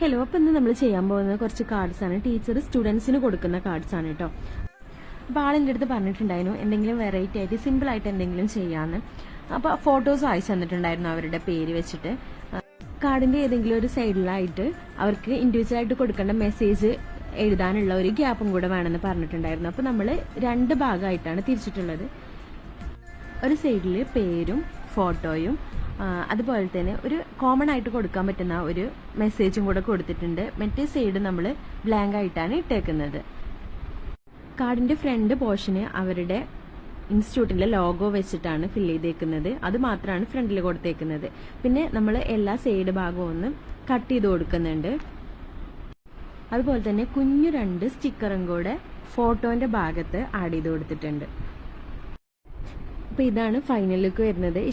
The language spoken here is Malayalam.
ഹലോ, അപ്പം ഇന്ന് നമ്മൾ ചെയ്യാൻ പോകുന്നത് കുറച്ച് കാർഡ്സാണ്. ടീച്ചർ സ്റ്റുഡൻസിന് കൊടുക്കുന്ന കാർഡ്സാണ് കേട്ടോ. അപ്പോൾ ആളെൻ്റെ അടുത്ത് പറഞ്ഞിട്ടുണ്ടായിരുന്നു എന്തെങ്കിലും വെറൈറ്റി ആയിട്ട് സിമ്പിളായിട്ട് എന്തെങ്കിലും ചെയ്യാമെന്ന്. അപ്പോൾ ഫോട്ടോസ് അയച്ചു തന്നിട്ടുണ്ടായിരുന്നു അവരുടെ പേര് വെച്ചിട്ട്. കാർഡിൻ്റെ ഏതെങ്കിലും ഒരു സൈഡിലായിട്ട് അവർക്ക് ഇൻഡിവിജ്വലായിട്ട് കൊടുക്കേണ്ട മെസ്സേജ് എഴുതാനുള്ള ഒരു ഗ്യാപ്പും കൂടെ വേണമെന്ന് പറഞ്ഞിട്ടുണ്ടായിരുന്നു. അപ്പോൾ നമ്മൾ 2 ഭാഗമായിട്ടാണ് തിരിച്ചിട്ടുള്ളത്. ഒരു സൈഡിൽ പേരും ഫോട്ടോയും അതുപോലെ തന്നെ ഒരു കോമൺ ആയിട്ട് കൊടുക്കാൻ പറ്റുന്ന ഒരു മെസ്സേജും കൂടെ കൊടുത്തിട്ടുണ്ട്. മറ്റേ സൈഡ് നമ്മൾ ബ്ലാങ്ക് ആയിട്ടാണ് ഇട്ടേക്കുന്നത്. കാർഡിന്റെ ഫ്രണ്ട് പോർഷന് അവരുടെ ഇൻസ്റ്റിറ്റ്യൂട്ടിന്റെ ലോഗോ വെച്ചിട്ടാണ് ഫില്ല് ചെയ്തേക്കുന്നത്. അത് മാത്രമാണ് ഫ്രണ്ടിൽ കൊടുത്തേക്കുന്നത്. പിന്നെ നമ്മൾ എല്ലാ സൈഡ് ഭാഗവും ഒന്ന് കട്ട് ചെയ്ത് കൊടുക്കുന്നുണ്ട്. അതുപോലെ തന്നെ കുഞ്ഞു 2 സ്റ്റിക്കറും കൂടെ ഫോട്ടോന്റെ ഭാഗത്ത് ആഡ് ചെയ്ത് കൊടുത്തിട്ടുണ്ട്. അപ്പോൾ ഇതാണ് ഫൈനൽ ലുക്ക് വരുന്നത്.